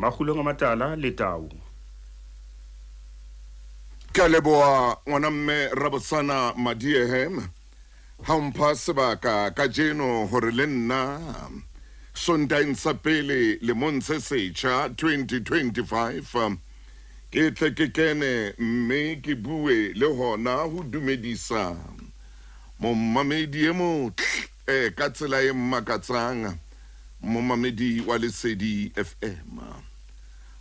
makgulong a matala le tau. Ka leboa ngwana mme Rabosana Madiehem ha mpha sebaka ka jeno hore le nna Sontaeng sa pele le monse setjha 2025 ke tle ke kene mme ke bue le hona ho dumedisa mommamedi e motle ka tsela e mmakatsang mommamedi wa Lesedi FM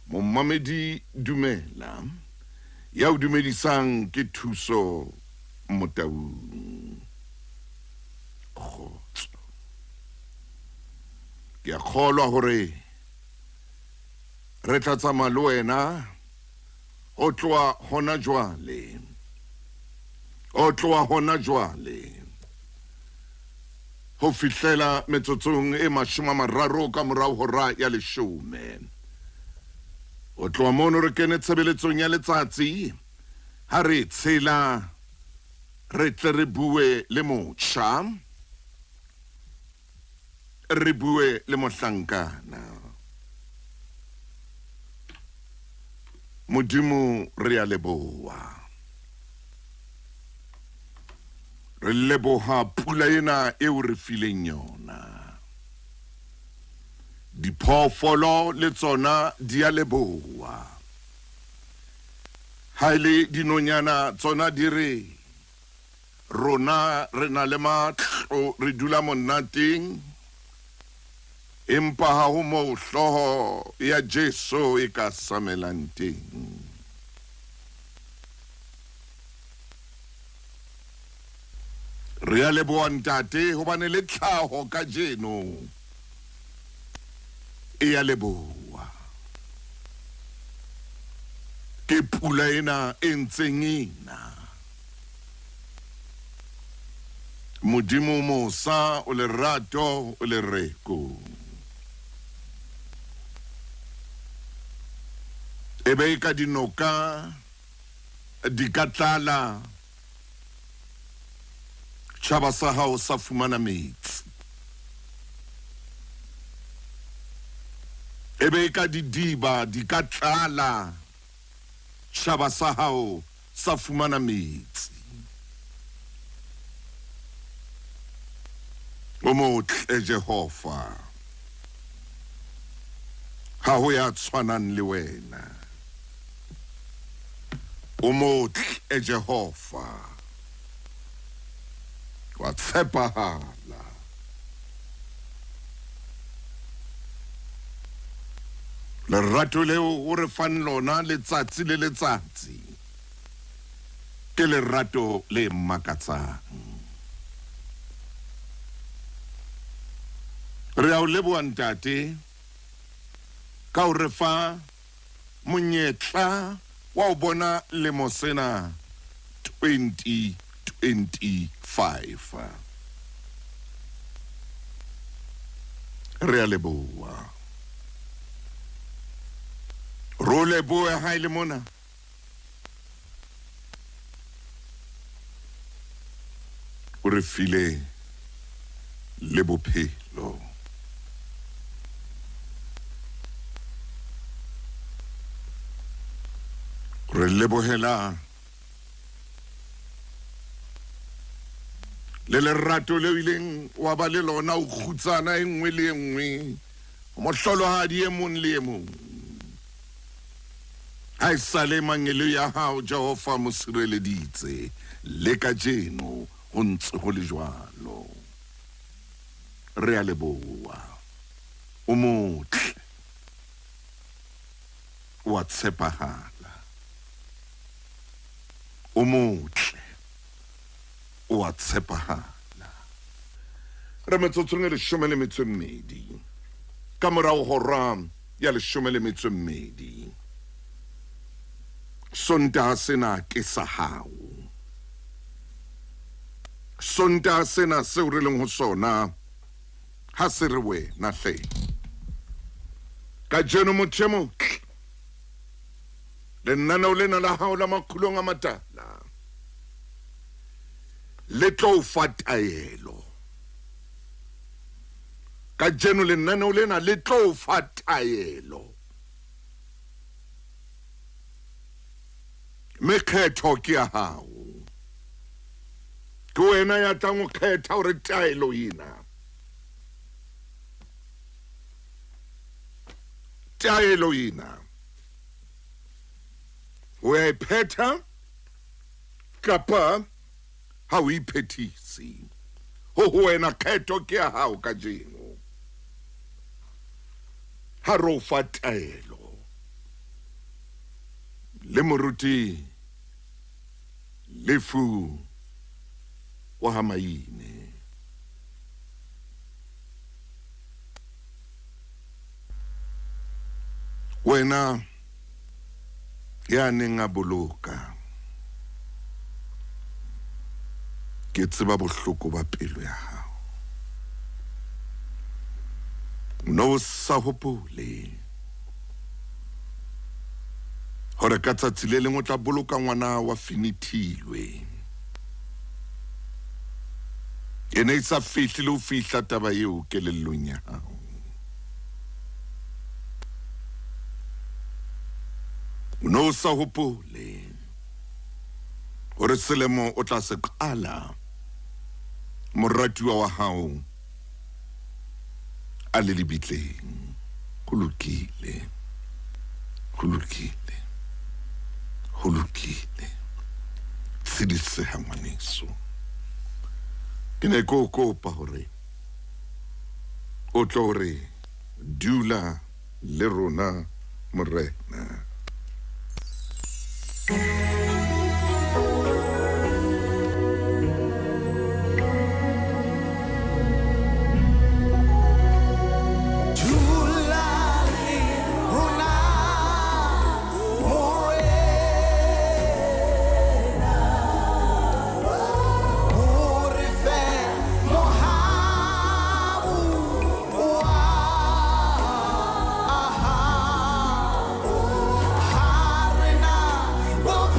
mommamedi dumela ya o dumedisang ke Thuso Motaung khotso ke a kgolwa hore re tla tsamaya le wena o tloa hona jwale ho fihlela metsotsong e 30 ka morao hora ya 10 o tloa mono re kene tshebeletsong ya letsatsi ha re tshela re tle re bue le motjha re bue le mohlankana Modimo re a leboha re leboha pula ena eo re fileng yona diphoofolo le tsona di a leboha ha ile dinonyana tsona di re rona re na le matlo re dula monateng empa ha ho mo hloho ya Jesu e ka samelang teng re a leboha ntate hobane le tlhaho ka jeno e a leboha ke pula ena e ntseng ena Modimo mosa o lerato o lereko ebe ka dinoka di ka tlala tjhaba sa hao sa fumana metsi ebe ka didiba di ka tlala tjhaba sa hao sa fumana metsi o motle Jehova ha ho ya tshwanang le wena o motle Jehova wa tshepahala lerato leo o re fan lona letsatsi le letsatsi ke lerato le mmakatsang re a o leboha ntate ka o re fa monyetla wa o bona lemo sena 2025 re a leboha ro lebohe ha ile mona o re file le bophelo re lebohela le lerato le ileng wa ba le lona o kgutsana e nngwe le e nngwe mo hlolohadi e mong le e mong ha isale mangelo ya hao Jehova mo sireleditse le ka jeno ho ntse ho le jwalo re a leboha o motle wa tshepahala o motle wa tshepahala re metsotsong e 12 ka morao hora ya 12 Sontaha sena ke sa hao Sontaha sena seo re leng ho sona ha se re wena hle ka jeno motho e motle lenaneo lena la hao la makgulong a matala le tlo fa taelo ka jeno lenaneo lena le tlo fa taelo mekgetho ke ya hao ke wena ya tlang o kgetha hore taelo ena o ya iphetha kapa ha o iphethise ho wena kgetho ke ya hao ka jeno ha ro fa taelo le moruti lefu wa hamaine wena ya neng a boloka ke tseba bohloko ba pelo ya hao no sa hopole hore ka tsatsi le lengwe o tla boloka ngwana wa finithilwe ene isa fihle le ho fihla taba eo kelellong ya hao no sa hopole hore selemo o tla se qala moratuwa wa hao a le lebitleng ho lokile sidiseha ngwaneso ke ne ko kopa hore o tlo re dula le rona morena Well,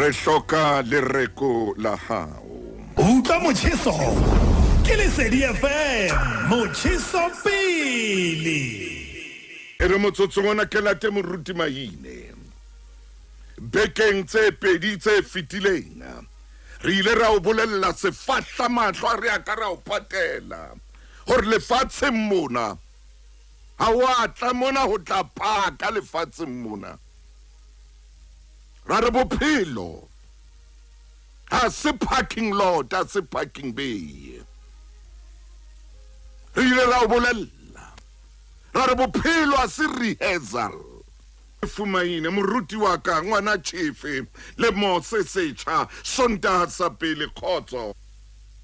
re hloka lereko la hao. Utlwa motjheso ke Lesedi FM motjheso pele Ere motsotsong ona ke late moruti Maine. Bekeng tse pedi tse fitileng re ile ra o bolella sefatla mahlo re aka ra o patela hore lefatsheng mona ha wa tla mona ho tla phaka lefatsheng mona ra re bophelo ha se parking lot ha se parking bay re ile ra o bolella ra re bophelo ha se rehearsal Fumaine moruti wa ka ngwana Chief le Mose Setjha Sontaha sa pele khotso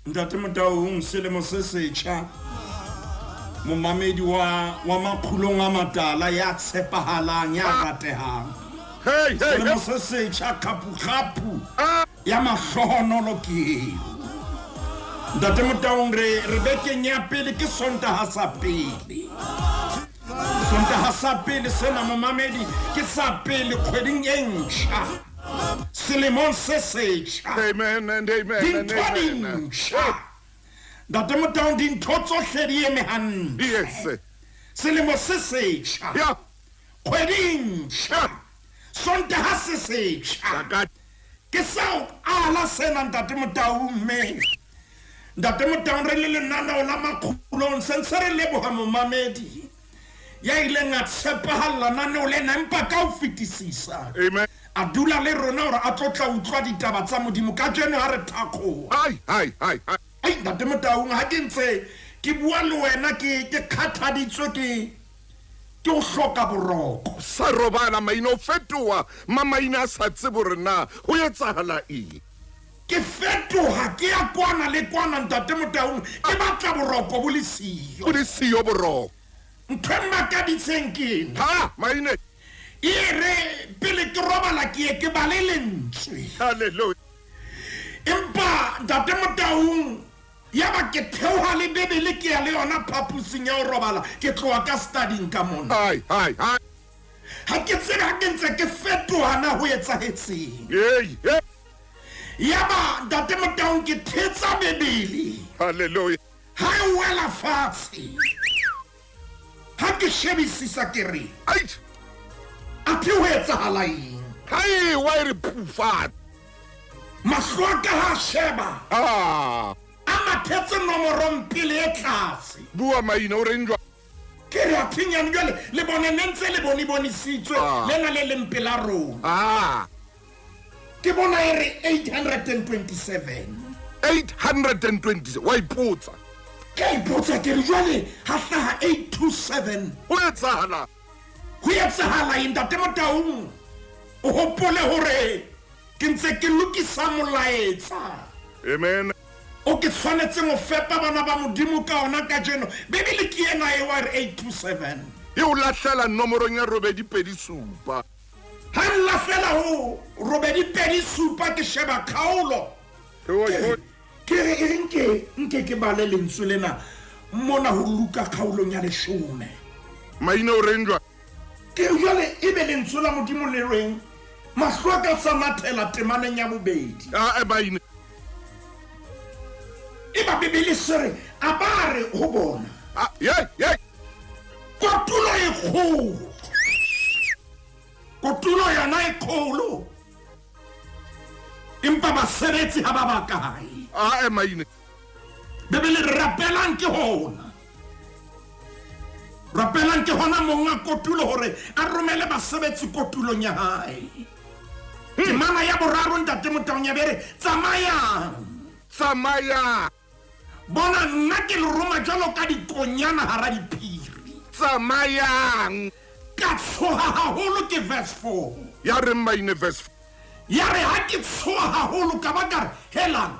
Ntate Motaung selemo se setjha momamedi wa maqhulong a matala ya tshepahalang ya ratehang hey selemo se setjha khapu ya mahlohonolo ke Ntate Motaung re bekeng ya pele ke Sontaha sa pele Sontaha sa pele sena momamedi ke sa pele kgweding e ntjha selemong se setjha amen and amen and amen Ntate Motaung dintho tsohle di eme hantle yes selemo se setjha ya kgweding ntjha Sontaha se setjha ke sao ala sena Ntate Motaung mme Ntate Motaung re le lenaneo la maqhulong se re leboha momamedi ya ile nga tshepahala naneo le empa ka o fetisisa amen a dula le rona hore a tlotla utlwa ditaba tsa modimo ka jeno ha re thakgoa hai ai Ntate Motaung ha ke ntse ke bua le wena ke khathaditswe ke o hloka boroko sa robala Maine o fetoha Maine a sa tsebo rena ho etsahala eng ke fetoha ke ya kwana le kwana Ntate Motaung ke batla boroko bo le siyo o di siyo boroko nthemma ka ditsenkeng ha Maine ere pele ke robala ke bale lentswe hallelujah empa Ntate Motaung ya ba ke theoha le bebele ke ya le yona phapusing ya o robala ke tloa ka studying ka mona hai ha ke tsela ke ntse ke fetoha na ho etsahetseng hey ya ba Ntate Motaung ke thetsa bebele hallelujah ha o wela fatshe ha ke shebisisa ke re ai a ke ho etsahala eng hai wa re pufat mahlo a ka ha sheba a mathetse nomoro pele e tlase bua Maine o renjwa ke re a phinyane jwale le bone ntse le bonisitswe le na le lempela rona ke bona e re 827 wa ipotsa ke ipotsa ke re jwale ha hlaha 827 ho etsahala Ntate Motaung o hopole hore ke ntse ke lokisa molaetsa amen o ke tshwanetse mo fepa bana ba modimo ka ona ka jeno bebele ke ena e wa 827 e o lahlela nomorong ya robedi pedi supa ha nla fela ho robedi pedi supa ke sheba khaolo ke re nke ke bale lentswe lena mona ho luka khaolong ya 10 Maine o renjwa ke jwale e be lentswe la modimo le reng mahlo ka samathela temaneng ya bobedi Maine e ba bebele sere a bare ho bona kotulo e kgolo kotulo yana e kgolo empa basebetsi ha ba bakae Maine bebele rapelang ke hona monga kotulo hore a romele basebetsi kotulong ya hae ke mana ya boraro Ntate Motaung ya bere tsamaya bona nna ke le roma jalo ka dikonyana hara diphiri tsamayang ka tshoha haholo ke verse 4 ya re Maine verse ya re ha ke tshoha haholo ka ba helang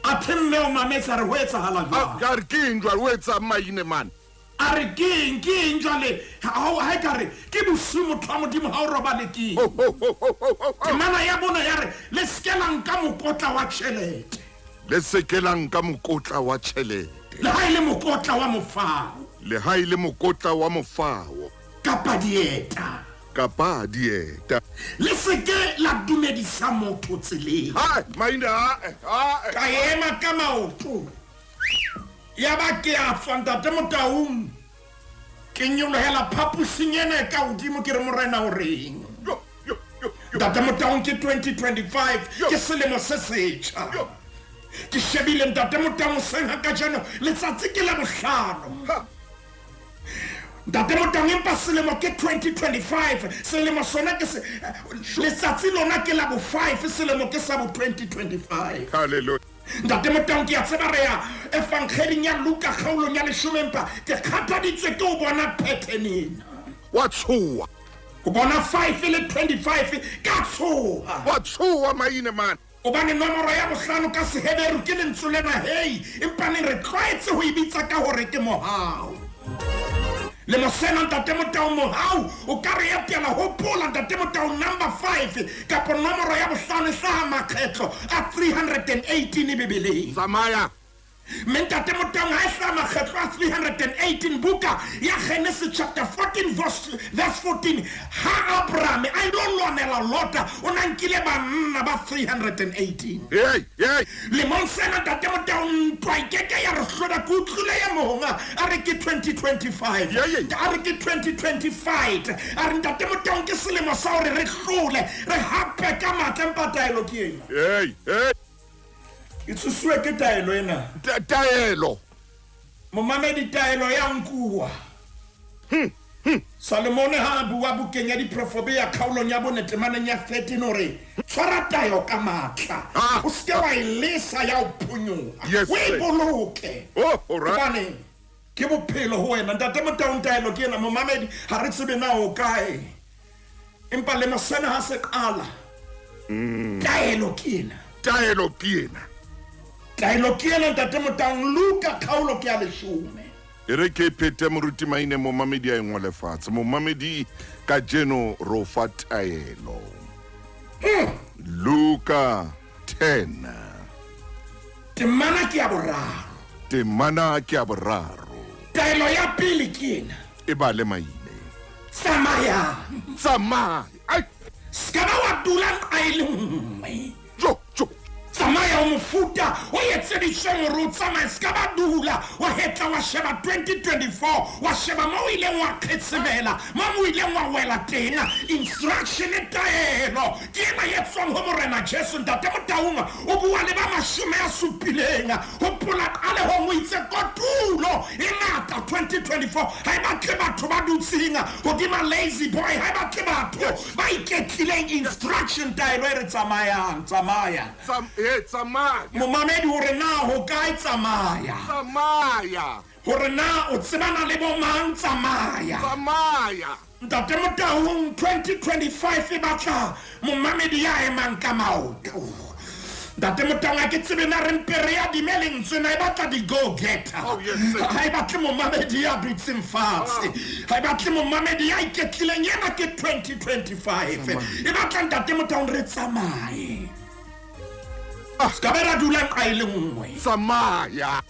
a themme o mametsa re ho etsahala jwang ka re ke njwa o etsa Maine man a re ke jwale ha ka re ke bosiu motho wa modimo ha o robale ke mana ya bona ya re le skelang ka mokotla wa tjhelete le sekelang ka mokotla wa tjhelete le ha ile mokotla wa mofao le ha ile mokotla wa mofao kapa dieta kapa dieta le seke la dumedisa motho tseleng maina ka ema ka maoto ya ba ke a tswa ntate Motaung ke nyolohela phapusing ena ka hodimo ke re morena o reng ntate Motaung ke 2025 ke selemo se setjha ke shebile ntate Motaung senga ka jeno letsatsi ke la bohlano ntate Motaung empa selemo ke 2025 selemo sona ke letsatsi lona ke la bo 5 selemo ke sa bo 2025 hallelujah ntate Motaung ke a tseba re ya evangeleng ya Luka kgaolong ya 10 empa ke kgathaditswe ke o bona pattern ena wa tshuwa o bona 5 le 25 ka tshuwa wa tshuwa maine man o bane nomoro ya bohlano ka Seheberu ke lentswe lena hey empa ne re tlwaetse ho ibitsa ka hore ke mohau le mosena ntate Motaung mohau o ka re etela hopola ntate Motaung number 5 kapo nomoro ya bohlano sa makgetlo a 318 bibeleng samaya mentate Motaung ha sa makgetlo a 318 buka ya Genesis chapter 14 verse 14 ha Abraham a ilolwanela Lota o nankile banna ba 318 le monsena ntate Motaung twaikeke ya re hloda ku tlile ya monga a re ke 2025 a re ke 2025 a re ntate Motaung ke selemo sa hore re hlole re hape ka matla mpataelo ke ena itsuswe ke taelo ena taelo momamedi taelo ya nkuwa Salomone ha bua bukeng ya diprofobe ya kgaolong ya bonetemaneng ya 13 hore tshwara tayo ka matla o ske wa ilesa ya o phunyoha o e boloke bane ke bophelo ho wena ntate Motaung taelo ke ena momamedi ha re tsebe na o kae empa le mosena ha se qala taelo ke ena taelo ke ena ntate Motaung Luka kgaolo ke ya 10 ere ke phete moruti maine momamedi a engwe lefatshe momamedi ka jeno ro fa taelo Luka 10 temana ke ya boraro taelo ya pele ke ena e ba le maine samaya ai skaba wa dulang a ile nngwe jo tsamaya o mofuta o etseditsweng hore o tsamaye ska ba dula wa hetla wa sheba 2024 wa sheba mo o ileng wa qhetsebela mo o ileng wa wela teng instruction e taelo ke ena e tswang ho morena Jesu ntate Motaung o bua le ba 70 ho pola a le ho itse kotulo e ngata 2024 ha ba ke batho ba dutsinga hodima lazy boy ha ba ke batho ba iketlileng instruction taelo e re tsamaya momamedi hore na ho kae tsamaya hore na o tsebana le bo mang tsamaya ntate Motaung 2025 e batla momamedi ya emang ka maoto ntate Motaung a ke tsebe na re mpere ya dimeleng tsena e batla di go getter ha e batle momamedi ya dutseng fatshe ha e batle momamedi ya iketlileng yena ke 2025 e batla ntate Motaung re tsamaye skabera dulang a ile nngwe samaya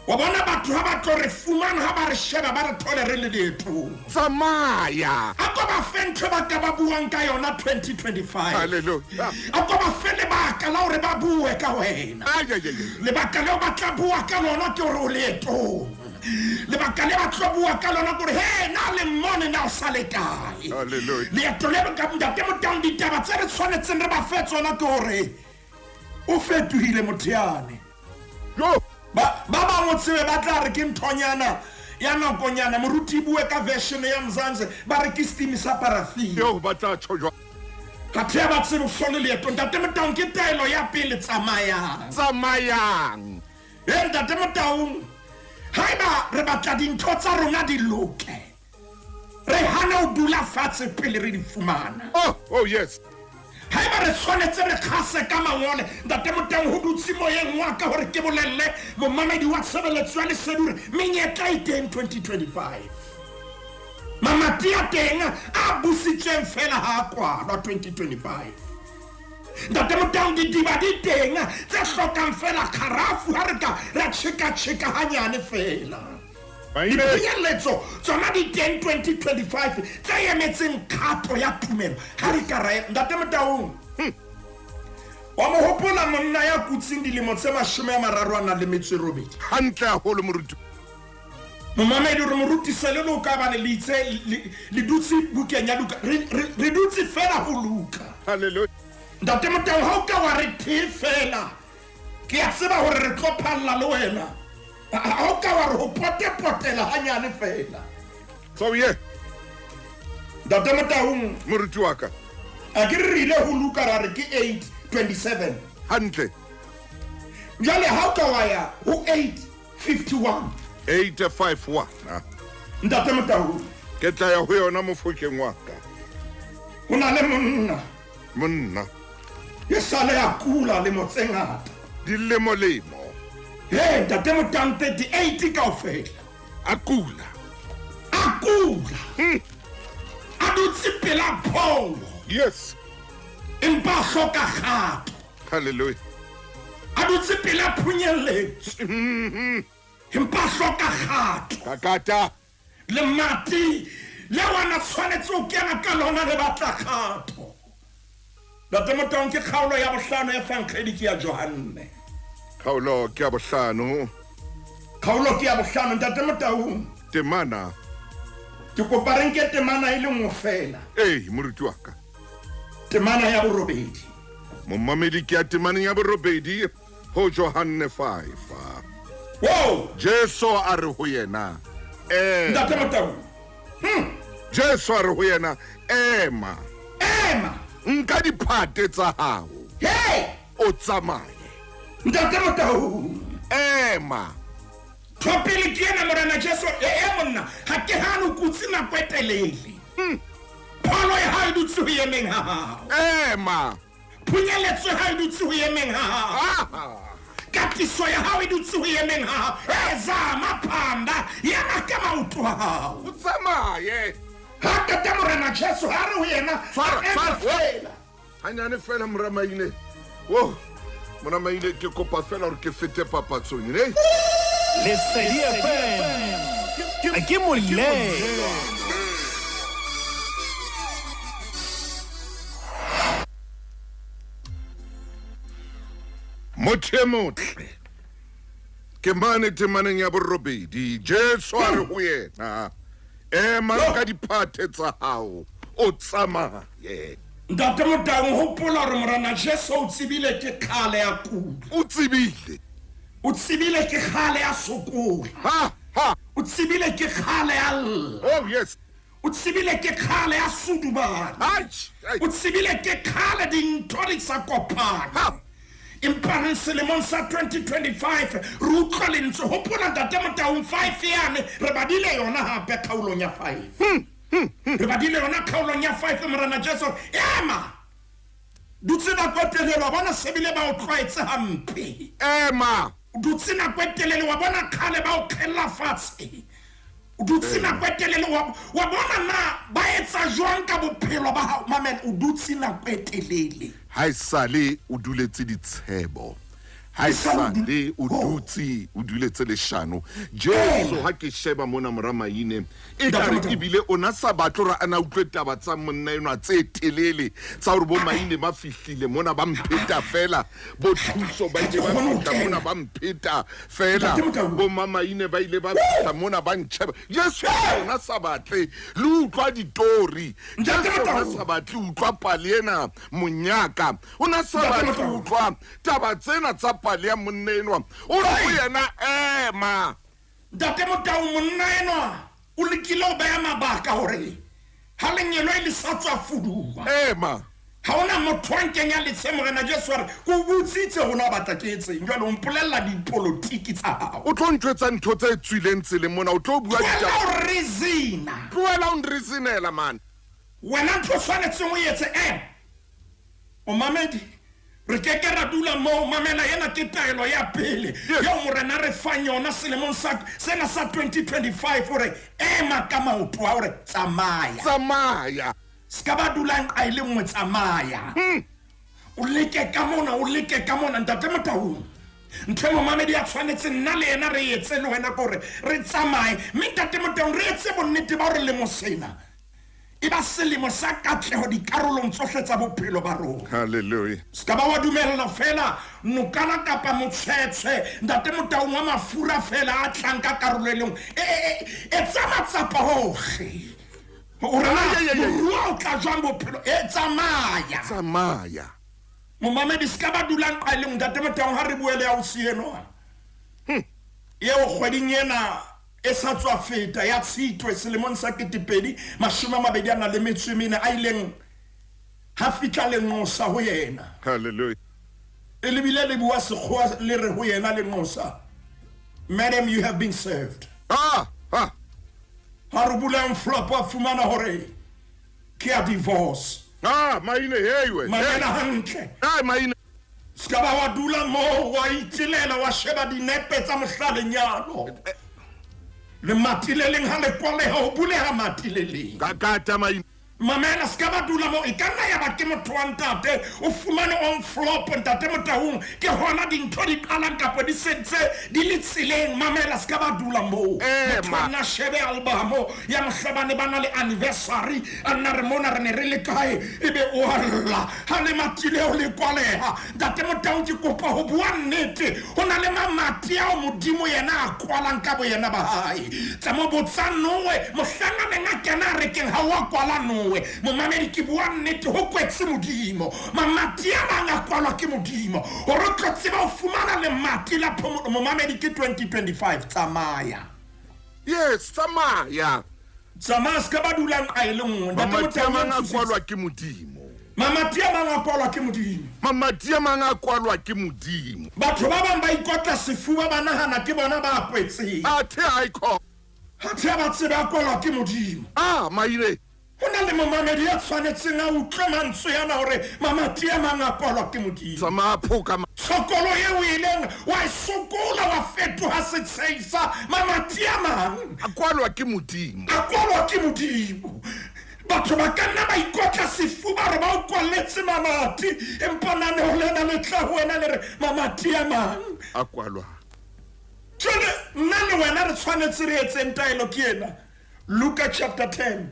wa bona batho ha ba tlo re fumana ha ba re sheba ba re thole re le letho samaya a ko ba fentse ba ka ba buang ka yona 2025 hallelujah a ko ba fele ba ka la hore ba bue ka wena le ba ka le ba tla bua ka lona ke hore o letho le ba ka le ba tlo bua ka lona gore he na le mone na o sale kae hallelujah le to le ka ntate Motaung ditaba tse re tshwanetseng re ba fetsona ke hore o fetohile motheane ba bangwe tsebe ba tla re ke nthonyana ya nakonyana moruti bue ka version ya Mzansi ba re ke steam sa paraffin ba tla tshojwa ka thea ba tsebe sone leeto ntate Motaung ke taelo ya pele tsamayang ntate Motaung haeba re batla dintho tsa rona di loke re hana o dula fatshe pele re di fumana oh yes haeba re tshwanetse re khase ka mangole ntate Motaung ho dutse moyeng wa ka hore ke bolelle momamedi wa tshebeletso ya Lesedure menyetla e teng 2025 mamati a teng a busitseng fela ha kwa 2025 ntate Motaung didiba di teng tse hlokang fela kharafu ha re ka ra cheka hanyane fela dipeeletso tsona di 10 2025 tse emetseng kgato ya tumelo ga re ka raya ntate Motaung wa mo hopola monna ya kutsing dilemo tse 38 hantle haholo moruti momamedi re morutise le lo ka bane le itse le dutse bukeng ya Luka re dutse fela go Luka haleluya ntate Motaung ha o ka wa re the fela ke a tseba gore re tlo phalla le wena ha o ka wa re ho potela hanyane fela so ye ntate Motaung moruti wa ka a ke re ile go Luka ra re ke 8:27 hantle jale ha o ka wa ya ho 8:51 851 ntate Motaung ke tla ya ho yona mofokeng wa ka o na le monna e sale ya kula le motsengata dilemo he ntate Motaung 38 kaofela a kula a dutse pela pholo yes empa hloka gato haleluya a dutse pela phunyeletso empa hloka gato kakata le mati le wana tshwanetse o kena ka lona le batla gato ntate Motaung ke kgaolo ya bohlano ya fankgedi ke ya Johanne kgaolo ke ya bohlano ntate Motaung temana ke kopa re nke temana ile nngwe fela moruti wa ka temana ya borobedi momamedi ke ya temana ya borobedi ho Johanne 5 wow Jesu a re ho yena ntate Motaung Jesu a re ho yena ema nka diphate tsa hao o tsamaye ntate Motaung ema thopele ke ena morena Jesu monna ha ke hane o kutsi na kwetelele pholo ya ha dutse ho yemeng ha hao ema phunyeletso ha dutse ho yemeng ha hao katiso ya ha dutse ho yemeng ha hao zama phanda ya makama utu ha hao o tsamaye ha ka morena Jesu ha re ho yena fela hanyane fela moramaine moramaine ke kopa fela hore ke fete papatsong ne le Sedi FM ke molelo motle ke mane temaneng ya borobedi Jesu a re ho yena ema ka diphate tsa hao o tsamaye ntate Motaung hopola re morena Jesu o tsibile ke khale ya kula o tsibile ke khale ya sokola o tsibile ke khale ya oh yes o tsibile ke khale ya sudubana o tsibile ke khale dintho di sa kopana empa selemong sa 2025 re utlwa lentswe hopola ntate Motaung 5 yane re badile yona hape kgaolong ya 5 re badile yona kgaolong ya 5 morena Jesu ema dutse na kwetelelo wa bona sebile ba o tlwaetse hampe ema dutse na kwetelelo wa bona khale ba o khella fatshe dutse na kwetelelo wa bona na ba etsa jwang ka bophelo ba hao mamen o dutse na kwetelele haisale o duletse ditshebo haisale o dutse o duletse leshano Jesu ha ke sheba mona moramaine e ka re ibile ona sa batlo ra ana utlwe taba tsa monna eno tse telele tsa hore bo maine ba fihlile mona ba mpheta fela bo thuso ba ile ba fihla mona ba mpheta fela bo mamaine ba ile ba fihla mona ba ntsheba Jesu ona sa batle le utlwa ditori Jesu ona sa batle utlwa paliena monyaka ona sa batle utlwa taba tsena tsa pali ya monna eno o re yena ema ntate Motaung monna eno o lekile o baya mabaka hore ha lenyelo ile sa tswa fuduwa ema ha ona motho a nkenya letshe morena Jesu re go butsitse hona batla ke etseng jwale o mpolella dipolitiki tsa hao o tlo ntwetsa ntho tse tswileng tsele mona o tlo bua ditaba reasona tloela o nreasonela man wena ntho tshwanetse o etse o mamedi re ke ra dula mo mamela yena ke taelo ya pele yo morena re fanya ona selemong sa sena sa 2025 hore ema ka maoto a hore tsamaya ska ba dulang a ile nngwe tsamaya o leke ka mona ntate Motaung ntho momamedi a tshwanetse nna le ena re etse le wena kore re tsamaye mme ntate Motaung re etse bonnete ba re le mosena e ba selemo sa katlego dikarolong tsohle tsa bophelo ba rona. Hallelujah. Ska ba wa dumella fela nokana kapa motshwetshwe ntate Motaung wa mafura fela a tlang ka karolelong e tsamatsapa hohle o rena o tla jwang bophelo e tsamaya momamedi ska ba dulang qaleng ntate Motaung ha re buele ya o sieno yeo kgweding ena e sa tswa feta ya Tshitwe selemong sa 2024 a ileng ha fitla le ngosa ho yena. Hallelujah. E lebile le bua sekgowa le re ho yena le ngosa, madam, you have been served. Ha re bula envelope a fumana hore ke a divorce. Maine heiwe Maina hantle maine ska ba wa dula mo wa itilela wa sheba dinepe tsa mohlale nyalo le matileleng ha le kwaleha o buleha matileleng kakata maine mamela ska ba dula mo ikana ya ba ke motho wa ntate o fumane envelope ntate Motaung ke hona dintho di qalang kapo di sentse di le tsileng mamela ska ba dula mo na shebe albamo ya mhlabane bana le anniversary anna re mona re ne re le kae ebe o alla ha le matile o le kwaleha ntate Motaung ke kopa ho bua nnete hona le mamati a modimo yena a kwalang ka bo yena ba hae tsa mo botsa nowe mohlangane ngakena re keng ha wa kwala nowe momamedi ke bua nnete ho kwetse modimo mamati a manga kwalwa ke modimo ho re tlotse ba o fumana le mati la momamedi ke 2025 tsamaya. Yes, tsamaya ska ba dulang a ile nngwe ntate Motaung a kwalwa ke modimo mamati a manga kwalwa ke modimo mamati a manga kwalwa ke modimo batho ba bang ba ikotla sefuba ba nahana ke bona ba kwetseng athe ha ikho hathe ba tseba kwalwa ke modimo maine hona le momamedi ya tshwanetseng a utlwe mantswe yana hore mamati a manga kwalwa ke modimo tsamaphoka tshokolo eo ileng wa sokola wa fetoha setshehisa mamati a mang a kwalwa ke modimo batho ba ka nna ba ikotla sefuba re ba o kwalletse mamati empa nane ho lena le tla ho wena le re mamati a mang a kwalwa jone nna le wena re tshwanetse re etseng taelo ke ena Luka chapter 10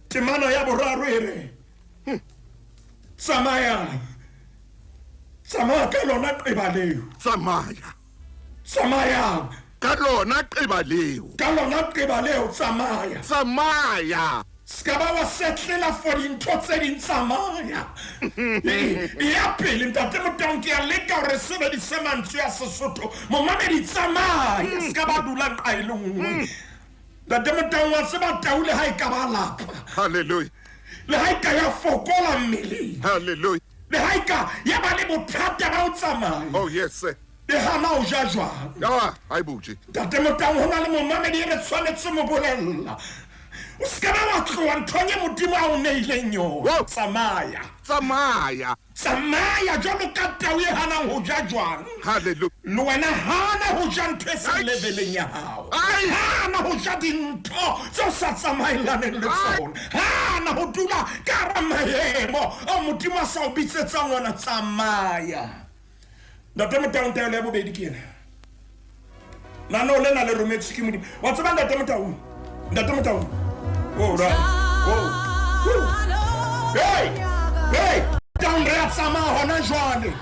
temano ya boraro e re tsamaya ka lona qeba leo tsamaya ka lona qeba leo tsamaya ska ba wa setlela for dintho tse ding tsamaya ya pele ntate Motaung ke a leka hore sebedise mantswe ya Sesotho momamedi tsamaya ska ba dula qaelong ntate Motaung wa se ba taule ha e ka ba lapa. Hallelujah. Le ha e ka ya fokola mmele Hallelujah. le ha e ka ya ba le bothata ba o tsamaya oh yes sir le hana o jajwa ha ibuji ntate Motaung hona le momamedi re tshwanetse mo bolella o ska ba wa tloa nthonye modimo a o neileng yona tsamaya jwalo ka tau e hanang ho jajwang. Hallelujah. Le wena hana ho ja ntho e sa leveleng ya hao hana ho ja dintho tseo sa tsamaelaneng le tsona hana ho dula ka hara maemo a modimo a sa o bitsetsang ona tsamaya. ntate Motaung taelo ya bobedi ke ena nano le na le rometse ke modimo wa tseba ntate Motaung hey down re tsama hona jwale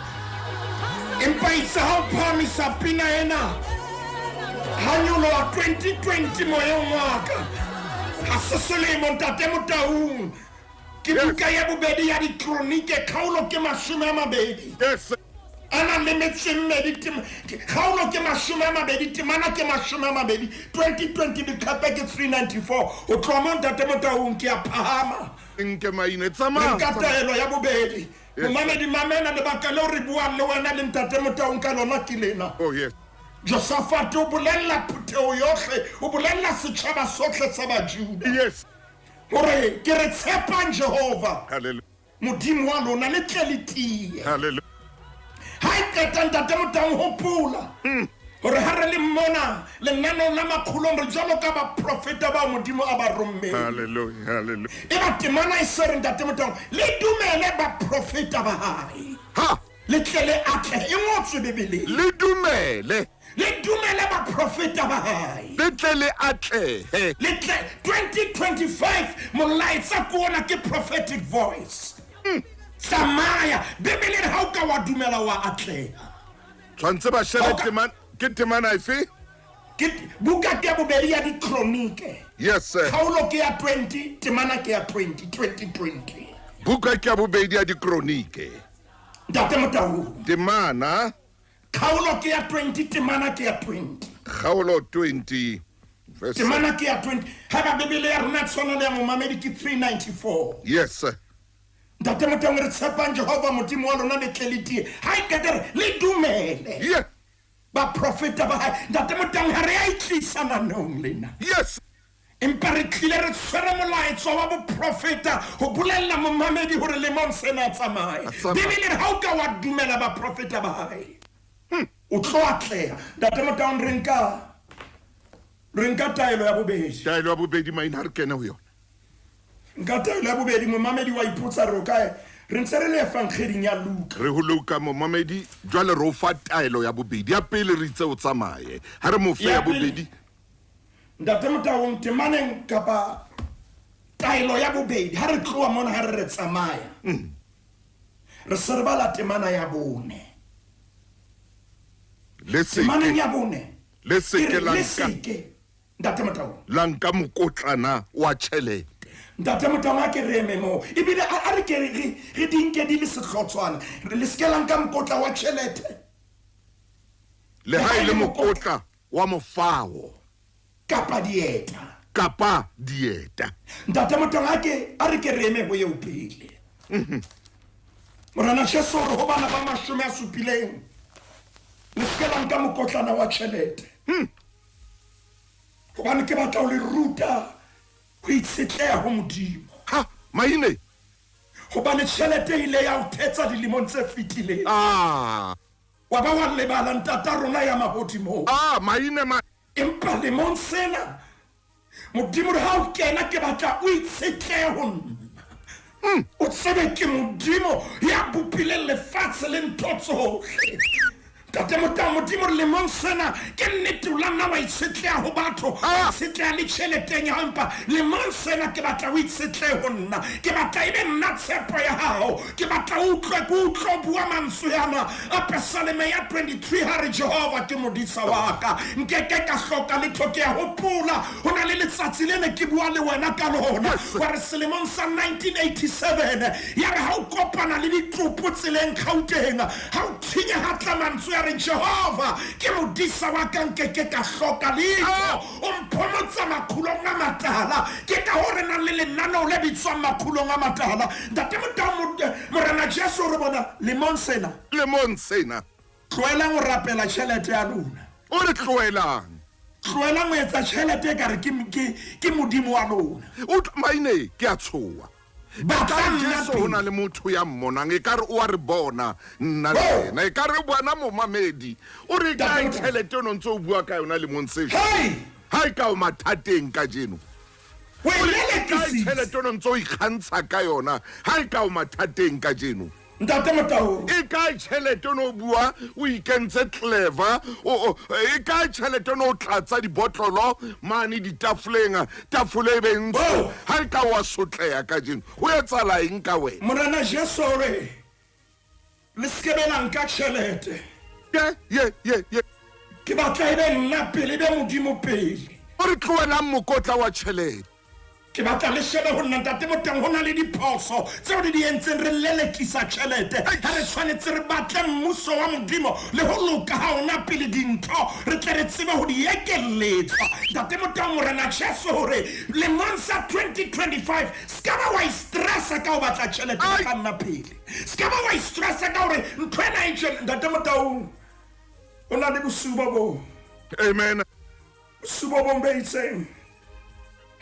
empa itse ha o phamisa pina ena hanyolo wa 2020 moyeng waka ha se selemo ntate Motaung ke buka ya bobedi ya dikronike kgaolo ke 20 yes ana lemetseng meditim kgaolo ke 20 temana ke 20 2020 dikhape ke 394 o tloma ntate Motaung ke a phahama nke maine tsamaya ka taelo ya bobedi momamedi mamena le baka le re buang le wena le ntate Motaung ka lona ke lena oh yes Josaphat o bolella phuteo yohle o bolella setjhaba sohle sa Bajuda yes hore ke re tshepa Jehova hallelujah modimo wa lona le tlelitie hallelujah ha ikata ntate Motaung hopola hore ha re le mmona lenanong la makgulong re jwalo ka ba profeta ba modimo a ba rommeng. Hallelujah. E ba temana e sere ntate Motaung le dumele ba profeta ba hae le tlele atle e ngotswe Bibeleng le dumele le dumele baprofeta ba hae le tle le atlehe. le tle 2025 molaetsa ke ona ke prophetic voice tsamaya Bibeleng ha o ka wa dumela wa atleha Tshwantse ba shebe Okay. ke temana efe? ke buka ke ya bobedi ya di-chronique Yes sir. kgaolo ke ya 20 temana ke ya 2020 Buka ke ya bobedi ya dikronike. ntate Motaung Temana kgaolo ke ya 20 temana ke ya 20 kgaolo 20 verse. temana ke ya 20 ha ba Bibele ya rona tshwana le ya momamedi ke 394 Yes sir. ntate Motaung re tshepang Jehova modimo wa lona le tlelitie ha ikadere le dumele Yeah. baprofeta ba hae ntate Motaung ha re a itlisa manong lena Yes. empa re tlile re tshwere molaetso wa boprofeta ho bolella momamedi hore lemong sena a tsamaye tsamaya. Bibele re ha o ka wa dumela baprofeta ba hae o tlo atleha ntate Motaung re nka taelo ya bobedi Taelo ya bobedi maina re kene ho yona. nka taelo ya bobedi momamedi wa ipotsa re o kae re ntse re le efangheleng ya Luka Re ho Luka momamedi jwale re o fa taelo ya bobedi ya pele re itse o tsamaye. Ha re mo fe Ya ya pele. bobedi. ntate Motaung temaneng kapa taelo ya bobedi ha re tloa mona ha re tsamaya re se re bala temana ya bone Le temaneng seke ya bone le seke le lanka seke ntate Motaung lanka mokotlana wa tjhelete. ntate Motaung a ke re eme moo ebile a re ke re dinke di le sehlotshwana le seke la nka mokotla wa tjhelete Le ha ile mokotla wa mofao kapa dieta kapa dieta. ntate Motaung a re ke re eme ho eo pele morana Jesu re ho bana ba 70 le seke la nka mokotlana wa tjhelete hobane ke batla ho le ruta ho itshetleha ho modimo Ha maine. hobane tjhelete ile ya o thetsa dilemong tse fetileng Ah. wa ba wa lebala ntata rona ya mahodimo Ah maine empa lemong sena modimo re ha o kena ke batla o itshetlehe ho nna o tsebe ke modimo ya bopileng lefatshe le ntho tsohle ntate Motaung modimo re lemong sena ke nnete o la nna wa itshetleha ho batho wa itshetleha le tjheleteng ya hao empa lemong sena ke batla o itshetlehe ho nna ke batla ebe nna tshepo ya hao ke batla o utlwe ke utlwe bua mantswe yana a Psalme ya 23 ha re Jehova ke modisa wa ka nkeke ka hloka letho ke ya hopola ho na le letsatsi le ne ke bua le wena ka lona wa re selemong sa 1987 ya re ha o kopana le ditlopo tseleng Gauteng ha o thinya ha tla mantswe re Jehova ke modisa wa ka nkeke ka hloka letho o mphomotsa makhulong a matala ke ka hore na le lenaneo le bitswang makhulong a matala ntate Motaung morena Jesu re bona lemong sena lemong sena. tloelang o rapela tjhelete ya lona O re tloelang. tloelang o etsa tjhelete e kare ke modimo wa lona O maine ke a tshoa. Ba Ka tla nna Jesu ho na le motho ya mmonang e kare o a re bona nna le wena e kare bona momamedi o re ka Ntate- tjhelete o no ntse o bua ka yona lemong se hey ha e ka o mathateng ka jeno we ka lelekisitse tjhelete o no ntse o ikgantsha ka yona ha e ka o mathateng ka jeno ntate Motaung e ka tjhelete o no bua o ikentse clever e ka tjhelete o no tlatsa dibotlolo mane ditafoleng tafole e bentsho ha e ka wa sotleha ka jeno o etsala eng ka wena morena Jesu re le skebela nka tjhelete ye ke batla ebe nna pele be modimo pele o re tloelang mokotla wa tjhelete ke batla le shebe ho nna ntate Motaung ho na le diphoso tseo di entseng re lelekisa tjhelete ha re tshwanetse re batle mmuso wa modimo le ho loka ha ona pele dintho re tle re tsebe ho di ekeletsa ntate Motaung morena Jesu hore lemong sa 2025 ska ba wa stressa ka ho batla tjhelete ka nna pele ska ba wa stressa ka hore ntho ena e tjhelete ntate Motaung o na le bosuba bo amen bosuba bo mbe itseng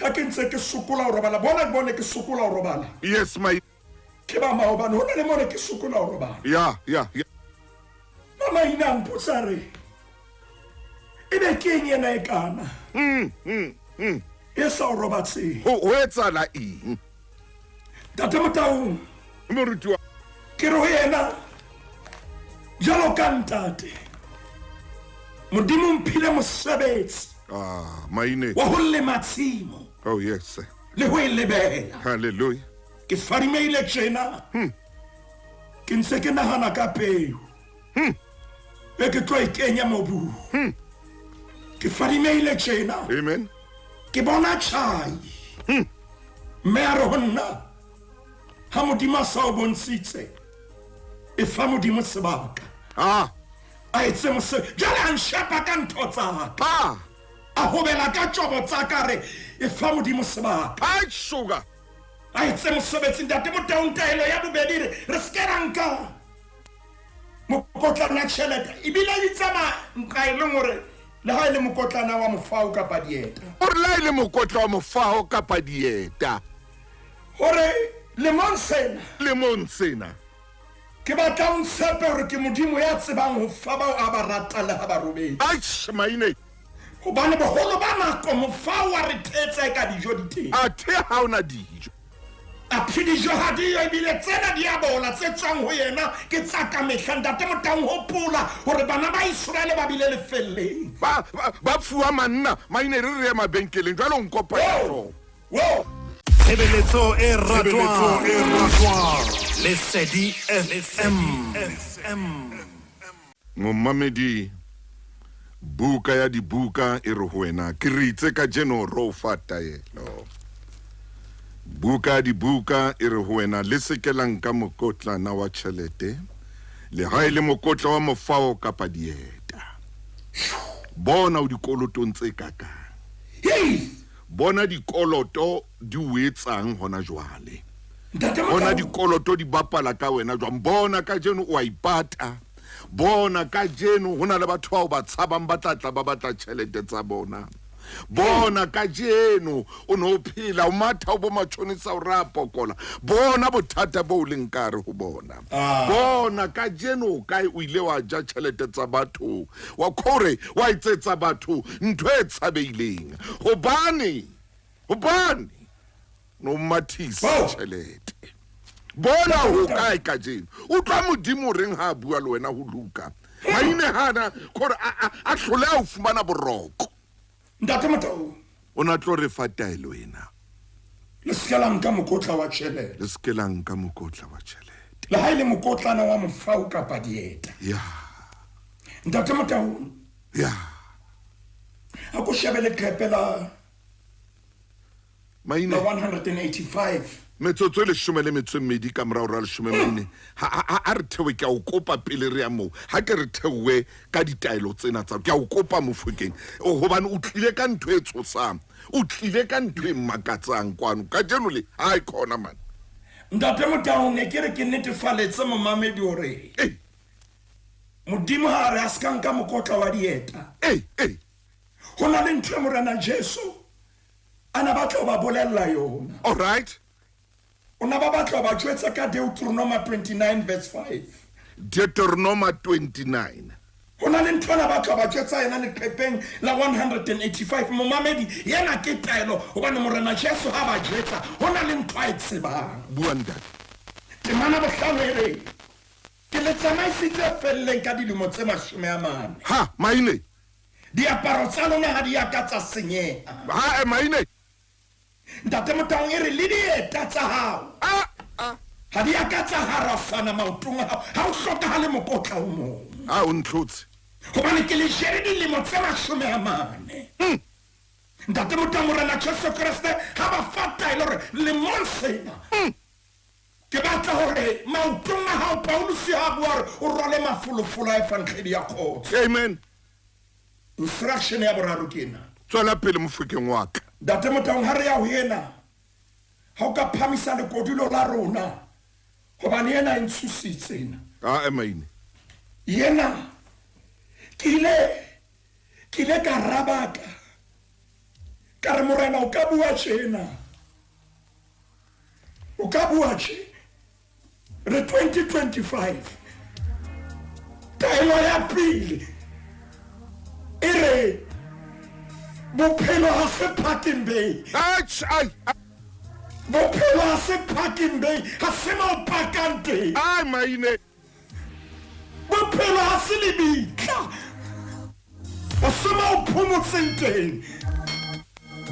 ha ke ntse ke sokola ho robala bona ke bone ke sokola ho robala yes my ke ba maobane ho na le mone ke sokola ho robala ya mama ina mpotsa re ebe ke eng ena e kana e sa o robatseng ho etsala eng ntate Motaung moruti wa ke re ho yena jalo ka ntate modimo mphile mosebetsi maine. wa ho lema tshimo Oh yes, sir. le ho e lebela Hallelujah. ke fadimeile tjena ke ntse ke nagana ka peo e ke tlo e kenya mobung ke fadimeile tjena Amen. ke bona tjhai mme a re ho nna ha modimo a sa o bontshitse e fa modimo sebaka a etse jale a nshapa ka ntho tsaka a hobela ka tjobo tsaka re e fa modimo sebaka Sugar. a etse mosebetsi ntate motauntaelo ya bobedi re se ke ra nka mokotlana tšhelete ebile di tsamaya nka e leng gore le ha e le mokotlana wa mofao kapa dieta Or la ile mokotla wa mofao kapa dieta. gore lemong sena Lemon sena. ke batla o ntshepe gore ke modimo ya tsebang ho fa bao a ba rata le ha ba robedi Maine. gobane bogolo ba nako mofao wa re thetse ka dijo di teng A the ha ona dijo. a dijo ha diyo ebile tsena di a bola tse tswang ho yena ke tsa ka mehla ntate motang hopola gore bana ba Israele ba bile lefelleng Ba fuwa manna maine re re mabenkeleng jwalo nkopa yo. wo Tshebeletso e ratwang Lesedi FM. Ngomamedi buka ya dibuka e re ho wena ke re itse ka jeno ro fa taelo. Buka ya dibuka e re ho wena le sekelang ka mokotlana wa tšhelete le ha ile mokotla wa mofao kapa dieta. Bona o dikolotong tse kakang. Bona dikoloto di wetsang hona jwale. Bona dikoloto di bapala ka wena jwang. Bona ka jeno o a ipata. Bona ka jeno hona le batho bao ba tshabang ba tlatla ba batla tšhelete tsa bona. Bona ka jeno o no phela o matha o bo matshonisa o ra pokola. Bona bothata bo leng kare ho bona. Bona ka jeno kae o ile wa ja tšhelete tsa batho wa khore wa itsetsa batho ntho e tshabeileng hobane no mathisa tšhelete. Bona ho kae ka jeno o tla modimo reng ha bua le wena ho luka maine hana khore a hlole a fumana boroko. ntate motao Ona tlo re fataelo wena le skelang ka mokotla wa tšhelete le skelang ka mokotla wa tšhelete le ha ile mokotlana wa mofao kapa dieta ya ntate motao a ko shebele khepela maine 185 metsotso le shumele medi ka morao ra le shume maine ha re thewe ke a o kopa pele re ya mo ha ke re thewe ka ditaelo tsena tsa ke a o kopa mofokeng hobane o tlile ka ntho e tshosang o tlile ka ntho e makatsang kwano ka jeno le ha ikona man ntate motao ne ke re ke netefaletse momamedi hore modimo ha re a ska nka mokotla wa dieta ho na le ntho e morena Jesu ana batla ba bolella yona. All right. Ona ba batla ba tšwetsa ka Deuteronomy 29 verse 5. Deuteronomy 29. Ona le ntho na batla ba tšwetsa yena le khepeng la 185 momamedi yena ke taelo hobane morena Jesu ha ba tšwetsa hona le ntho a tsebang. Buanda. Ke mana bohlangere. Ke le tsamaisitse felleng ka dilemo tse 40. Ha, maine. Diaparo tsa lona ha di ka tsa senyeha. Ha, maine. Ntate motang e re le dieta tsa hao ha di ka tsa harafana maotong a hao ha o hlokahale mokotla o mong o ntlotse hobane ke le jere dilemo tse 40. Ntate motang morena Jesu Kriste ha ba fata ile hore le monsena ke batla hore maotong a hao Paulus ya bua o role mafolofolo a fantledi ya khotso. Amen. Instruction ya boraro kena tswela pele mofokeng wa ka ntate motang ha re ya ho yena ha o ka phamisa le kodulo la rona hobane yena intsusitsena maine yena kile ka rabaka ka re morena o ka bua tjena o ka bua tje re 2025 taelo ya pele ere bophelo ha se parking bay bophelo ha se parking bay ha se mo pakante maine bophelo bophelo ha se lebitla o sema o phomotseng teng.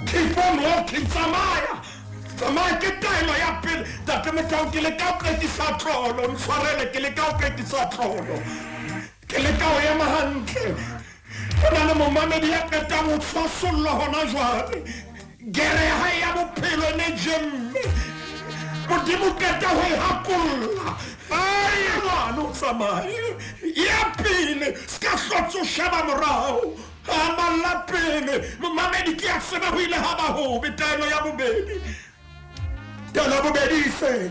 Keep on walking, tsamaya ke taelo ya pele. Tate Motaung ke le ka o qetisa tlolo, ntshwarele ke le ka o qetisa tlolo, ke le ka o ema hantle. Go na le momamedi ya qetang ho tshwasollo hona jwale, gere ya hae ya bophelo e ne jemme, Modimo qeta ho e hakolla. Ngwana o tsamaye ya pele, ska hlotse o sheba morao. Amalla pele momamedi ke a tseba ho ile ha ba hobe taelo ya bobedi. Taelo ya bobedi se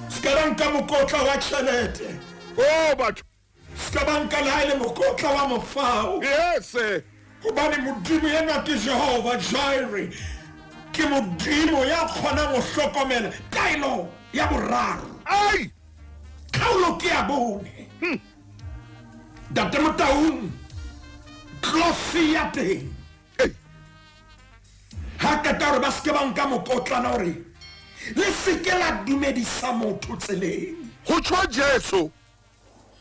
ska ba nka mokotla wa tjhelete. Oh, but Ska ba nka le ha e le mokotla wa mofao. yes, Hobane Modimo yena ke Jehova Jireh, ke Modimo ya kgonang ho hlokomela. Taelo ya boraro, ay, kgaolo ke ya bone. Tate Motaung tlosi ya teng hey, ha ka tare ba ske ba nka mokotlana hore le seke la dumedisa motho tseleng. ho tshwa Jesu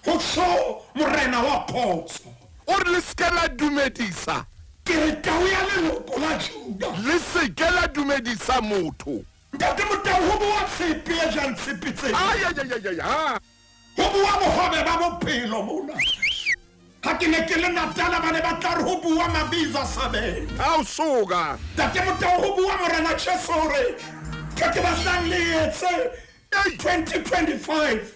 Ho tsho morena wa khotso o re le seke la dumedisa, ke re tau ya leloko la Juda. le seke la dumedisa motho. Ntate Motaung ho bua tshepe e jang tshepe tse, Ay, ay, ay, ay, ay, ho bua bohobe ba bophelo mona. Ha ke ne ke le Natala ba ne ba tla re ho bua Mabiza Sabela. ha o soka. Tate Motaung ho bua morena Jesu hore ke batlang le etse 2025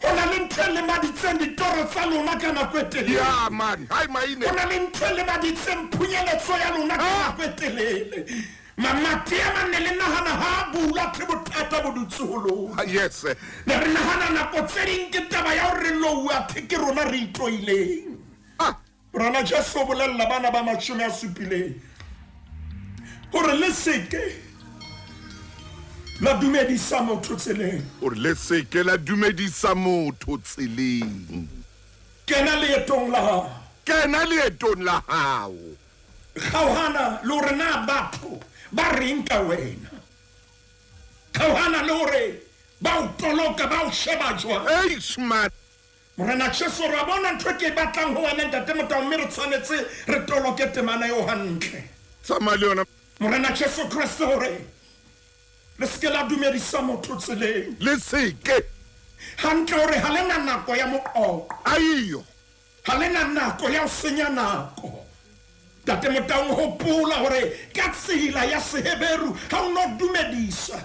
ho na le ntho e lemaditseng ditoro tsa lona ka nako e telele. Ya man, hai maine. Ho na le ntho e lemaditseng phunyeletso ya lona ka nako e telele. Mamati a mane le nahana ha bula ke bothata bo dutse ho lona. Ah, yes, Ne re nahana nako tse ding ke taba ya hore re loua ke rona re itoileng. ah, Rona Jesu o bolella bana ba 70 hore le seke la dumedisa motho tseleng. o re le seke la dumedisa motho tseleng. Kena leetong la hao, Kena leetong la hao. kgaohana le hore na batho ba reng ka wena, kgaohana le hore ba o toloka ba o sheba jwang. Hey, smart. Morena Jesu ra bona ntho e ke e batlang ho wena Ntate Motaung, mme re tshwanetse re toloke temana eo hantle. Tsamaya le yona. Morena Jesu Kriste hore le seke la dumedisa motho tseleng, Le seke. hantle hore ha le na nako ya moqoqo, Aiyo. ha le na nako ya ho senya nako. Tate Motaung hopola hore ka tsela ya Seheberu ha o no dumedisa,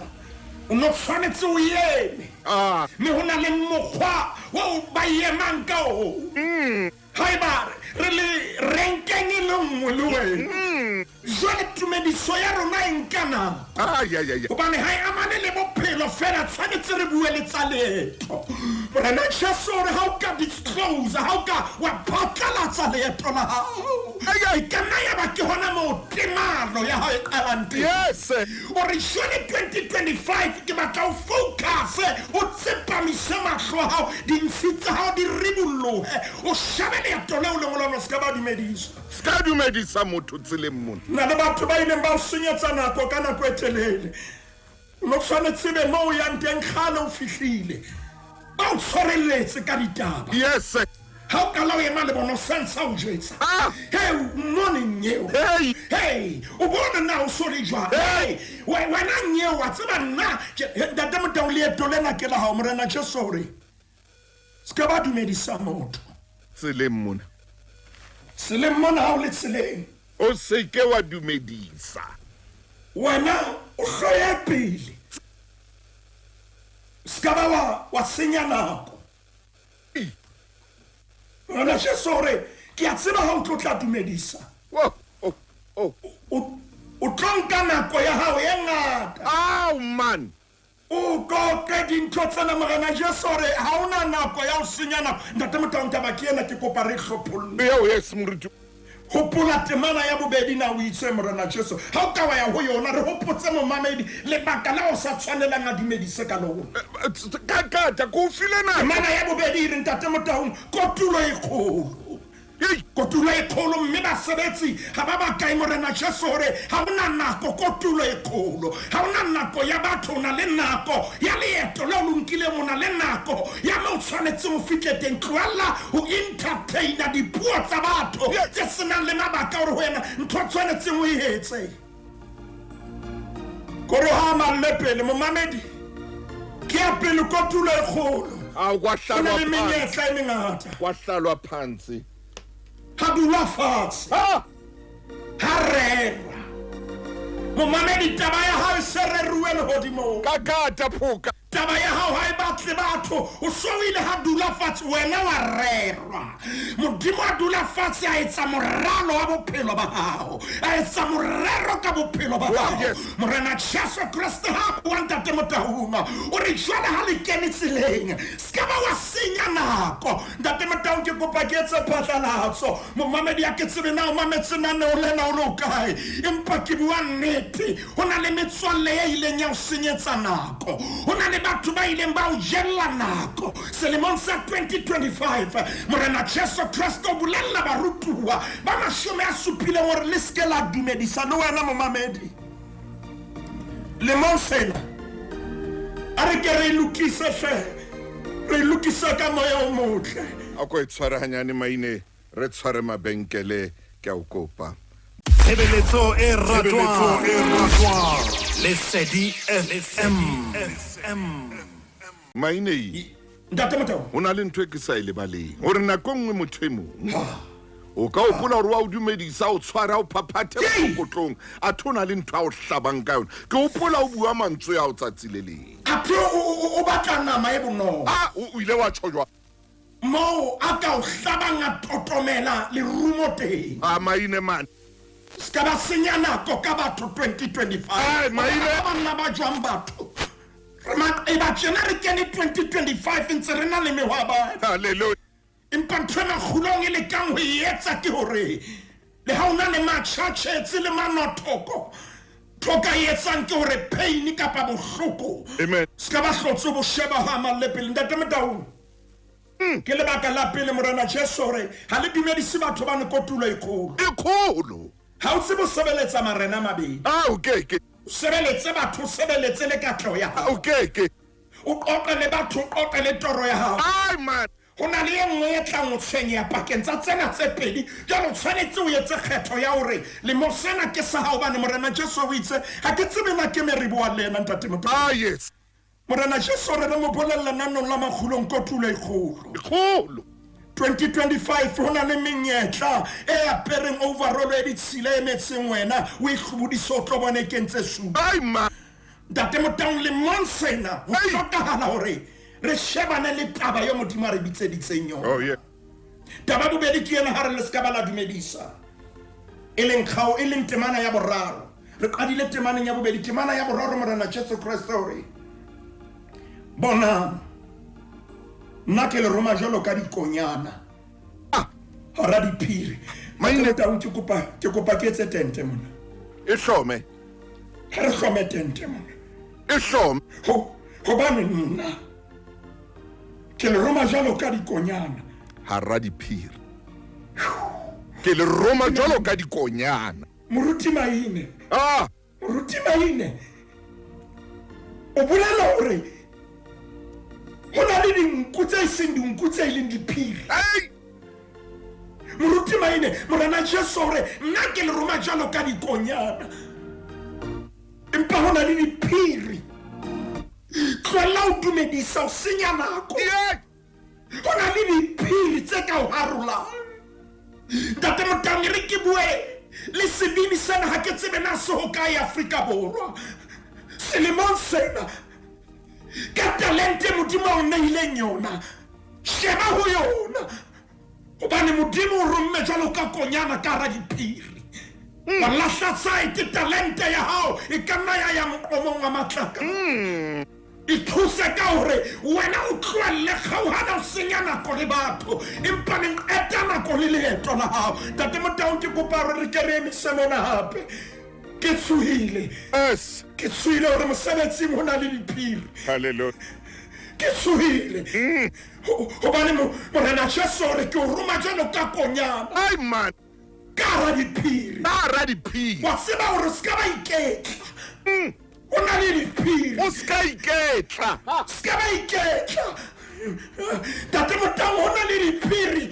o no tshwanetse o eme, Ah, mme ho na le mokgwa wa o ba emang ka ona. Haeba re le renkeng e le nngwe le wena, jwale tumediso ya rona e nka nako, ay, ay, ay. hobane ha e amane le bophelo fela, tshwanetse re bue le tsa leeto. Morena Jesu hore ha o ka disclose, ha o ka wa phatlalatsa leeto la hao, e ka nna ya ba ke hona moo temalo ya hao e qalang teng. Yes. Hore jwale 2025 ke batla o focus, o tsepamise mahlo a hao, dintshi tsa hao di ribollohe, o shebe leeto leo lengwe lona se ka ba dumedisa. Ska dumedisa motho tseleng mona. Na le batho ba ileng ba o senyetsa nako ka nako e telele, o no tshwanetse be mo o yang teng kgale o fihlile, ba o tshwarelletse ka ditaba. Yes. Ha o kala o ema le bona o sensa o jwetsa, Ah. hey morning nyeo, Hey. hey o bona na o so le jwang, hey wena nyeo wa tseba nna Ntate Motaung leeto lena ke la hao. Morena Jesu hore se ka ba dumedisa motho Tseleng mona. seleng mona ha o le tseleng, O seke wa dumedisa. wena o hloye pele, ska ba wa senya nako. Morena Jesu hore ke a tseba ha o tlo tla dumedisa, Whoa. Oh, oh. o tlo nka nako ya hao e ngata, Oh, man. o koke dintho tsena. Morena Jesu hore ha ona nako ya ho senya nako. Ntate Motaung taba ke ena, ke kopa re hlopholle. Yes, Muritu. Hopola temana ya bobedi na o itse Morena Jesu, ha o ka wa ya ho yona re hopotse momamedi lebaka la o sa tshwanelang a dumedise ka lona. Kakata, ko file na. Temana ya bobedi e re Ntate Motaung kotulo e kgolo, Ye kotulo e kgolo mme basebetsi ga ba ba kae morena Jesu gore ga ona nako kotulo e kgolo ga ona nako ya batho o na le nako ya leeto le o lo nkile mo na le nako ya mo o tshwanetseng o fitlhe teng tloala go entertaina dipuo tsa batho tse senang le mabaka gore wena ntho tshwanetseng o e etse kore ga malle pele momamedi ke ya pele kotulo e kgolo kwahlalwa le menyetla e mengata kwahlalwa phansi ha dula fatshe ha rera momamedi taba ya hao se reruwe lehodimo ka kata phuka taba ya hao ha e batle batho o so ile ha dula fatshe wena wa rerwa modimo a dula fatshe a etsa moralo wa bophelo ba hao a etsa morero ka bophelo ba hao morena Jesu Kriste ha bua ntate Motaung o re jwale ha le kene tseleng ska ba wa senya nako ntate Motaung ke kopa ke etse phatlalatso momamedi a ke tsebe na o mametse nane o lena o lo kae empa ke bua nnete ho na le metswalle ya ileng ya o senyetsa nako ho na le batho ba ileng ba o jella nako selemong sa 2025 morena Jesu Kriste o bolella barutuwa ba mashome a supileng gore le ske la dumedisa le wena momamedi le monsena a re ke re lokise re lokisa ka moya o motle a ko itshwara hanyane maine re tshware mabenkele ke a o kopa Tshebeletso e ratwang Lesedi FM. maine ntate Motaung o na le ntho e ke sa e lebaleng gore nako nngwe motho e mong o ka opola gore wa o dumedisa o tshwara o phaphathe mokotlong a thona le ntho a o hlabang ka yone ke opola o bua mantswe ya o tsatsi le leng a tlo o batla nama e bonolo o ile wa tshojwa mo a ka o hlabang a totomela le rumo teng a maine man ska ba senya nako ka batho 2025 banna ba jwang batho e ba tsena re kene 2025 ntse re na le mehwaba haleluya empa ntho magolong e le kang ho etsa ke hore le ha ona le matšhatšhetsi le manothoko thoka e etsang ke hore pain kapa bohloko amen ska ba hlotse bo sheba ha malepele ntate Motaung ke le baka la pele morena Jesu hore ha le dumedise batho ba ne kotulo e kgolo ha o tsebo sebeletsa marena mabedi okay sebeletse batho sebeletse le katlo ya hao okay o qoqe le batho o qoqe le toro ya hao ai man ho na le engwe e tlang o tshwenya pakeng tsa tsena tse pedi jalo tshwanetse o etse kgetho ya hore le mosena ke sa hao bane morena Jesu o itse ha ke tsebe na ke meribo wa lena ntate Motaung yes morena Jesu re mo bolella nanong la magulong kotulo e kgolo 2025 ho na le menyetla e apereng overall e ditshile e metseng wena o ikgubudisa o tlo bone kentse su ai man ntate Motaung le monsena ho hlokahala hore re shebane le taba yo modimo a re bitseditseng yona oh yeah taba bobedi ke yena ha re le ska ba la dumedisa e leng khao e leng temana ya boraro re qadile temaneng ya bobedi temana ya boraro morena Jesu Kriste hore bona nna ke le roma jalo ka dikonyana hara diphiri maine Motaung ke kopa ke etse tente mona e hlome ha re hlome tente mona e hlome ho bane nna ke le roma jalo ka dikonyana hara diphiri ke le roma jalo ka dikonyana moruti maine moruti maine o bolela hore ho na le dinku tse seng dinku tse leng diphiri moruti maine morena Jesu hore nna ke le roma jalo ka dikonyana empa ho na le diphiri tloela o dumedisa o senya nako ho na le diphiri tse ka o harolang ntate Motaung re ke bue le sebini sena ha ke tsebe na se ho kae Afrika Borwa selemong sena ka talente modimo o neileng yona sheba ho yona hobane modimo o romme jalo ka konyana ka hara diphiri wa lahla tsaite talente ya hao e ka nna ya moqomong wa matlaka e thusa ka hore wena o tlohelle kgauhana o senya nako le batho empa neng eta nako le leeto la hao ntate Motaung ke kopa hore re ke re emise mona hape ke tshohile yes ke tshohile hore mosebetsing ho na le diphiri haleluya ke tsohile hobane morena Jesu re ke o roma jalo ka konyana ai man ka hara diphiri ra diphiri wa tseba hore se ka ba iketla o na le diphiri o ska iketla se ka ba iketla tate Motau ho na le diphiri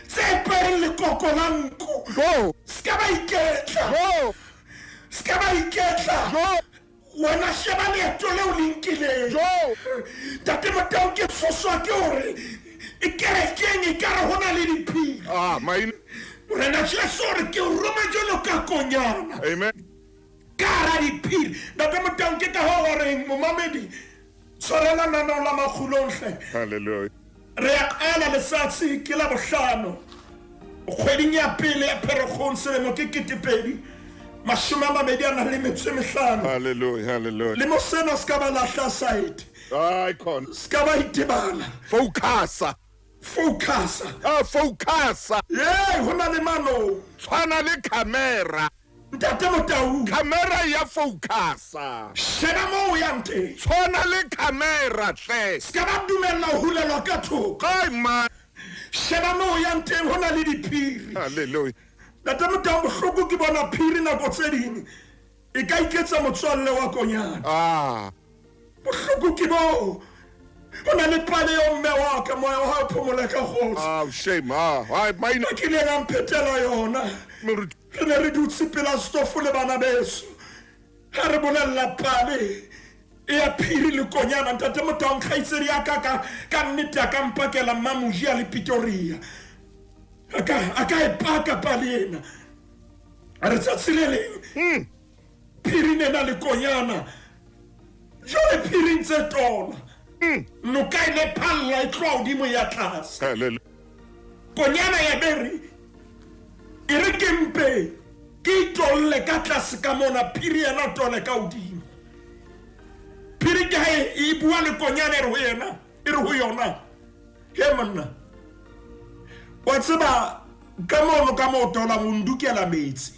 tse pereng lekoko la nku go se ka ba iketla go se ka ba iketla go wena sheba leeto leo le nkileng go tate Motau ke tshoswa ke hore e kerekeng e kare ho na le diphiri mine morena Jesu re ke o roma jalo ka konyana amen ka hara diphiri tate Motau ke ka hore momamedi tshwarela nanao la makgulong hle hallelujah re a qala letsatsi ke la bohlano kgweding ya pele ya Pherekgong selemo ke 2025 hallelujah le mo sena se ka ba lahla side icon se ka ba itebala focusa ye ho na le mano tshwana le camera ntate Motau camera ya focusa sheba mo o yang teng tshwana le camera hle se ka ba dumella ho hulelwa ka thoko ai man sheba mo o yang teng ho na le diphiri hallelujah ntate Motau bohloko ke bona phiri nako tse ding e ka iketsa motswalle wa konyana bohloko ke bo ho na le pale yo mme wa ka moya wa phomola ka kgotsi shame ai mine ke le nga mphetela yona re ne re dutse pela stofo le bana beso ha re bolella pale e ya phiri le konyana ntate Motau nkgaitsedi ya ka nnete a ka mpakela Mamuji a le Pretoria aka e paka pale ena a re tsatsi le leng phiri ne na le konyana jole phiri ntse tola noka ile phalla e tloa hodimo ya tlase hallelujah konyana ya beri e re ke mpe ke itolle ka tlase ka mona phiri yena tole ka hodimo phiri ke ha e bua le konyana e re ho yona he monna wa tseba ka mono ka mo tola mo ndukela metsi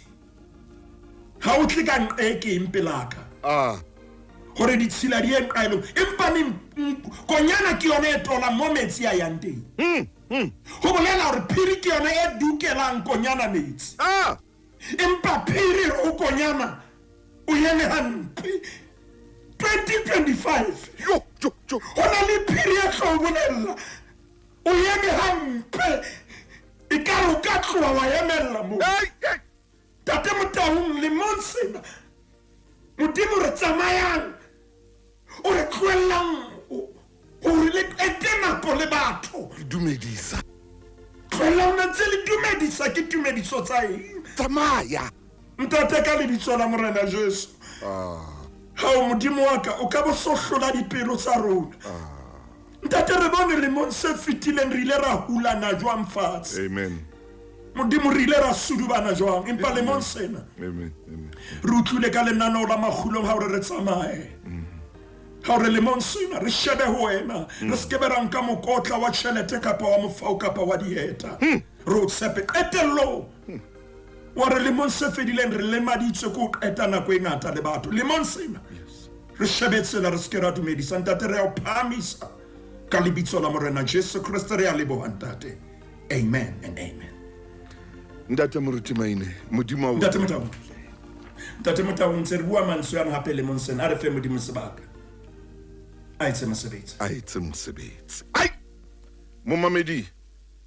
ha o tle ka nqeke impelaka hore ditshila di enqaelo empa konyana ke yona e tola mo metsi a yang teng ho bolela hore phiri ke yona e dukelang konyana metsi empa phiri o konyana o yene hampe 2025 hona le phiri e tlo bolella o yene hampe e ka o ka tloa wa emella mo tate Motau le monsena modimo re tsamayang o re tloellang hore le etenako le batho dumedisa tloellang ntse le dumedisa ke tumediso tsa eng tsamaya ntate ka lebitso la morena Jesu ha o modimo wa ka o ka bo sohlola dipelo tsa rona ntate re bone le mo se fitileng re ile ra hulana jwang fatshe amen modimo re ile ra sudubana jwang empa le mo sena amen re utlwile ka lenaneo la makgulong ha o re tsamaye ha o re le mo sena re shebe ho wena re skebe ra nka mokotla wa tjhelete kapa wa mofao kapa wa dieta re o tshepe etello wa re le mo se fedileng re le maditswe ko qeta nako e ngata le batho le mo sena re shebetsela re skera dumedisa ntate re o phamisa ka lebitso la morena Jesu Kriste re a leboha ntate amen and amen ntate moruti maine modimo wa ntate Motau ntse re bua mantswe yana hape le monsena a re fe modimo sebaka a etse mosebetsi ai momamedi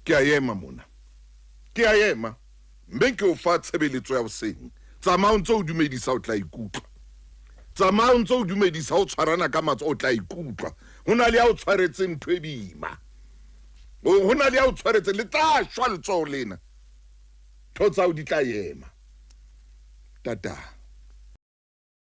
ke a ema mona ke a ema mbenke o fa tshebeletso ya boseng tsamao ntse o dumedisa o tla ikutlwa tsamao ntse o dumedisa o tshwarana ka matso o tla ikutlwa hona le ya o tshwaretse ntwe bima hona le ya o tshwaretse le tla shwa letso lena thotsa o di tla ema tata